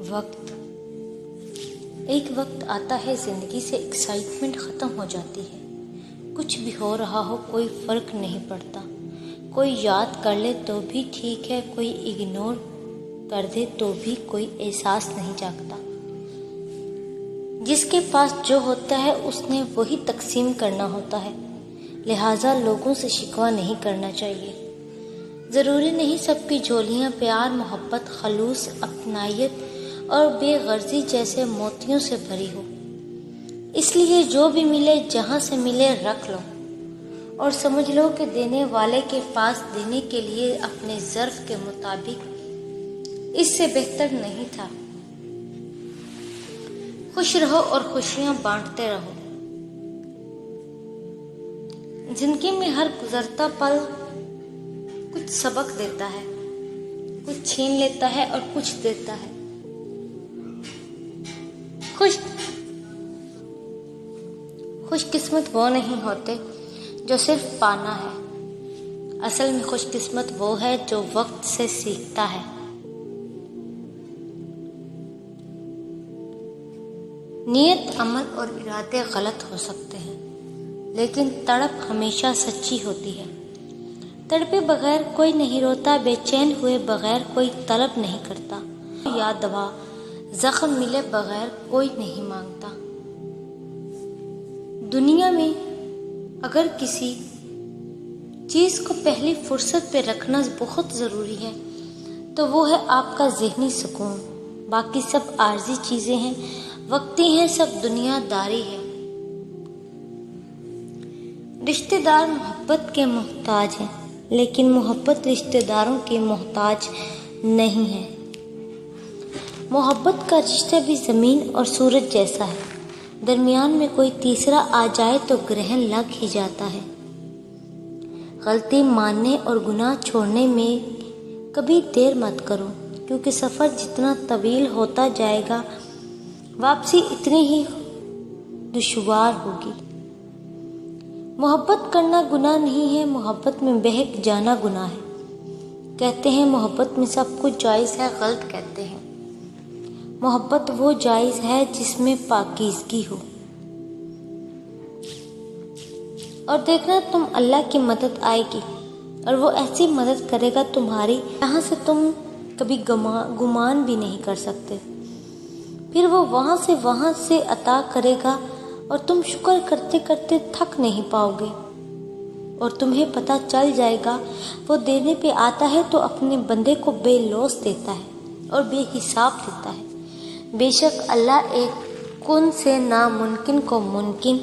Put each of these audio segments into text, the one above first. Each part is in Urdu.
وقت ایک وقت آتا ہے زندگی سے ایکسائٹمنٹ ختم ہو جاتی ہے. کچھ بھی ہو رہا ہو کوئی فرق نہیں پڑتا. کوئی یاد کر لے تو بھی ٹھیک ہے, کوئی اگنور کر دے تو بھی کوئی احساس نہیں جاگتا. جس کے پاس جو ہوتا ہے اس نے وہی تقسیم کرنا ہوتا ہے. لہٰذا لوگوں سے شکوہ نہیں کرنا چاہیے. ضروری نہیں سب کی جھولیاں پیار, محبت, خلوص, اپنائیت اور بے غرضی جیسے موتیوں سے بھری ہو. اس لیے جو بھی ملے جہاں سے ملے رکھ لو اور سمجھ لو کہ دینے والے کے پاس دینے کے لیے اپنے ظرف کے مطابق اس سے بہتر نہیں تھا. خوش رہو اور خوشیاں بانٹتے رہو. زندگی میں ہر گزرتا پل کچھ سبق دیتا ہے, کچھ چھین لیتا ہے اور کچھ دیتا ہے. خوش قسمت وہ نہیں ہوتے جو صرف پانا ہے. اصل میں خوش قسمت وہ ہے جو وقت سے سیکھتا ہے. نیت, عمل اور ارادے غلط ہو سکتے ہیں لیکن تڑپ ہمیشہ سچی ہوتی ہے. تڑپے بغیر کوئی نہیں روتا, بے چین ہوئے بغیر کوئی طلب نہیں کرتا, یا دوا زخم ملے بغیر کوئی نہیں مانگتا. دنیا میں اگر کسی چیز کو پہلی فرصت پہ رکھنا بہت ضروری ہے تو وہ ہے آپ کا ذہنی سکون. باقی سب عارضی چیزیں ہیں, وقتی ہیں, سب دنیا داری ہے. رشتہ دار محبت کے محتاج ہیں لیکن محبت رشتہ داروں کے محتاج نہیں ہے. محبت کا رشتہ بھی زمین اور سورج جیسا ہے, درمیان میں کوئی تیسرا آ جائے تو گرہن لگ ہی جاتا ہے. غلطی ماننے اور گناہ چھوڑنے میں کبھی دیر مت کرو کیونکہ سفر جتنا طویل ہوتا جائے گا واپسی اتنی ہی دشوار ہوگی. محبت کرنا گناہ نہیں ہے, محبت میں بہک جانا گناہ ہے. کہتے ہیں محبت میں سب کچھ جائز ہے, غلط کہتے ہیں. محبت وہ جائز ہے جس میں پاکیزگی ہو. اور دیکھنا تم اللہ کی مدد آئے گی اور وہ ایسی مدد کرے گا تمہاری جہاں سے تم کبھی گمان بھی نہیں کر سکتے. پھر وہ وہاں سے عطا کرے گا اور تم شکر کرتے کرتے تھک نہیں پاؤ گے اور تمہیں پتہ چل جائے گا وہ دینے پہ آتا ہے تو اپنے بندے کو بے لوث دیتا ہے اور بے حساب دیتا ہے. بے شک اللہ ایک کن سے ناممکن کو ممکن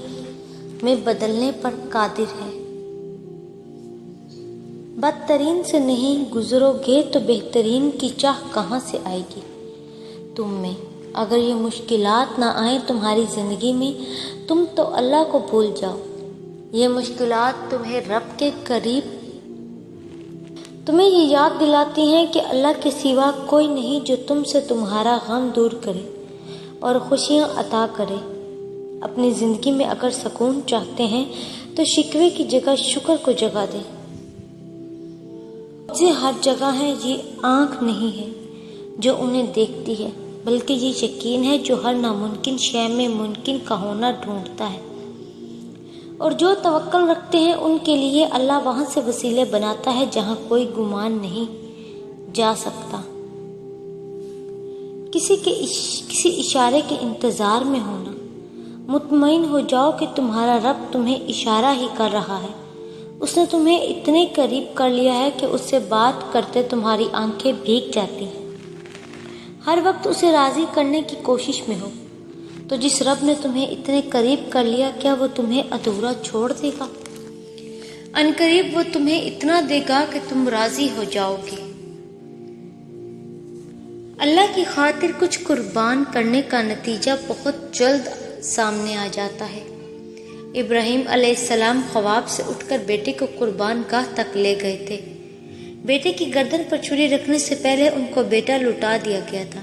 میں بدلنے پر قادر ہے. بدترین سے نہیں گزرو گے تو بہترین کی چاہ کہاں سے آئے گی تم میں. اگر یہ مشکلات نہ آئیں تمہاری زندگی میں تم تو اللہ کو بھول جاؤ. یہ مشکلات تمہیں رب کے قریب تمہیں یہ یاد دلاتی ہیں کہ اللہ کے سوا کوئی نہیں جو تم سے تمہارا غم دور کرے اور خوشیاں عطا کرے. اپنی زندگی میں اگر سکون چاہتے ہیں تو شکوے کی جگہ شکر کو جگہ دیں. یہ ہر جگہ ہے, یہ آنکھ نہیں ہے جو انہیں دیکھتی ہے بلکہ یہ یقین ہے جو ہر ناممکن شے میں ممکن کا ہونا ڈھونڈتا ہے. اور جو توکل رکھتے ہیں ان کے لیے اللہ وہاں سے وسیلے بناتا ہے جہاں کوئی گمان نہیں جا سکتا. کسی اشارے کے انتظار میں ہونا. مطمئن ہو جاؤ کہ تمہارا رب تمہیں اشارہ ہی کر رہا ہے. اس نے تمہیں اتنے قریب کر لیا ہے کہ اس سے بات کرتے تمہاری آنکھیں بھیگ جاتی ہیں. ہر وقت اسے راضی کرنے کی کوشش میں ہو. تو جس رب نے تمہیں اتنے قریب کر لیا کیا وہ تمہیں ادھورا چھوڑ دے گا؟ عنقریب وہ تمہیں اتنا دے گا کہ تم راضی ہو جاؤ گے. اللہ کی خاطر کچھ قربان کرنے کا نتیجہ بہت جلد سامنے آ جاتا ہے. ابراہیم علیہ السلام خواب سے اٹھ کر بیٹے کو قربان گاہ تک لے گئے تھے. بیٹے کی گردن پر چھری رکھنے سے پہلے ان کو بیٹا لوٹا دیا گیا تھا.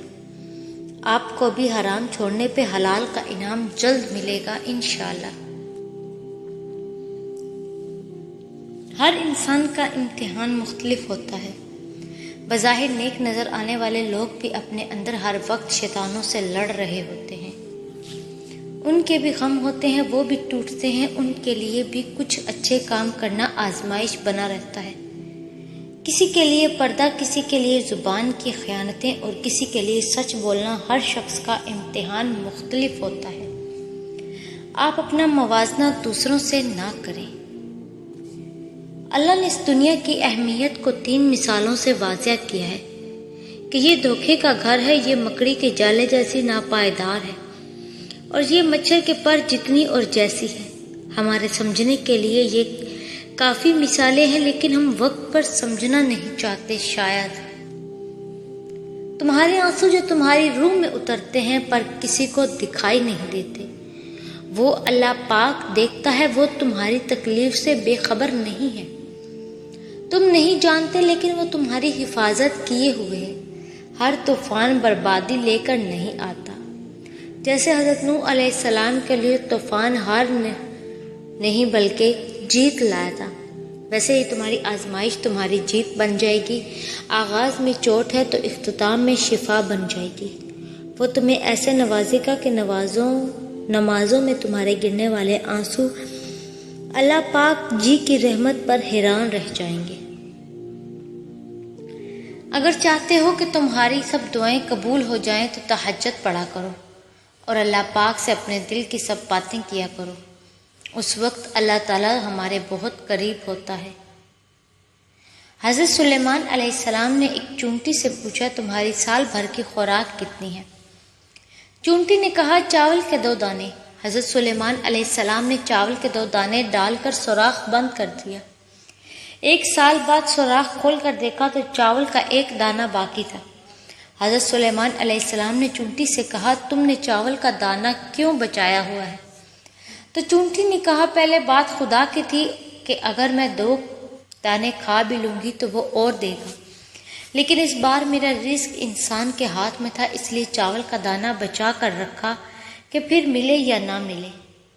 آپ کو بھی حرام چھوڑنے پہ حلال کا انعام جلد ملے گا انشاءاللہ. ہر انسان کا امتحان مختلف ہوتا ہے. بظاہر نیک نظر آنے والے لوگ بھی اپنے اندر ہر وقت شیطانوں سے لڑ رہے ہوتے ہیں۔ ان کے بھی غم ہوتے ہیں، وہ بھی ٹوٹتے ہیں، ان کے لیے بھی کچھ اچھے کام کرنا آزمائش بنا رہتا ہے۔ کسی کے لیے پردہ، کسی کے لیے زبان کی خیانتیں اور کسی کے لیے سچ بولنا، ہر شخص کا امتحان مختلف ہوتا ہے۔ آپ اپنا موازنہ دوسروں سے نہ کریں۔ اللہ نے اس دنیا کی اہمیت کو 3 مثالوں سے واضح کیا ہے کہ یہ دھوکے کا گھر ہے، یہ مکڑی کے جالے جیسی ناپائیدار ہے اور یہ مچھر کے پر جتنی اور جیسی ہے۔ ہمارے سمجھنے کے لیے یہ کافی مثالیں ہیں، لیکن ہم وقت پر سمجھنا نہیں چاہتے۔ شاید تمہارے آنسو جو تمہاری روح میں اترتے ہیں پر کسی کو دکھائی نہیں دیتے، وہ اللہ پاک دیکھتا ہے، وہ تمہاری تکلیف سے بے خبر نہیں ہے۔ تم نہیں جانتے لیکن وہ تمہاری حفاظت کیے ہوئے ہے۔ ہر طوفان بربادی لے کر نہیں آتا۔ جیسے حضرت نوح علیہ السلام کے لیے طوفان ہار نہیں بلکہ جیت لایا تھا، ویسے ہی تمہاری آزمائش تمہاری جیت بن جائے گی۔ آغاز میں چوٹ ہے تو اختتام میں شفا بن جائے گی۔ وہ تمہیں ایسے نوازے گا کہ نمازوں میں تمہارے گرنے والے آنسو اللہ پاک جی کی رحمت پر حیران رہ جائیں گے۔ اگر چاہتے ہو کہ تمہاری سب دعائیں قبول ہو جائیں تو تہجد پڑھا کرو اور اللہ پاک سے اپنے دل کی سب باتیں کیا کرو۔ اس وقت اللہ تعالیٰ ہمارے بہت قریب ہوتا ہے۔ حضرت سلیمان علیہ السلام نے ایک چونٹی سے پوچھا، تمہاری سال بھر کی خوراک کتنی ہے؟ چونٹی نے کہا، چاول کے 2 دانے۔ حضرت سلیمان علیہ السلام نے چاول کے 2 دانے ڈال کر سوراخ بند کر دیا۔ 1 سال بعد سوراخ کھول کر دیکھا تو چاول کا 1 دانہ باقی تھا۔ حضرت سلیمان علیہ السلام نے چونٹی سے کہا، تم نے چاول کا دانہ کیوں بچایا ہوا ہے؟ تو چونٹی نے کہا، پہلے بات خدا کی تھی کہ اگر میں 2 دانے کھا بھی لوں گی تو وہ اور دے گا، لیکن اس بار میرا رزق انسان کے ہاتھ میں تھا، اس لیے چاول کا دانہ بچا کر رکھا کہ پھر ملے یا نہ ملے۔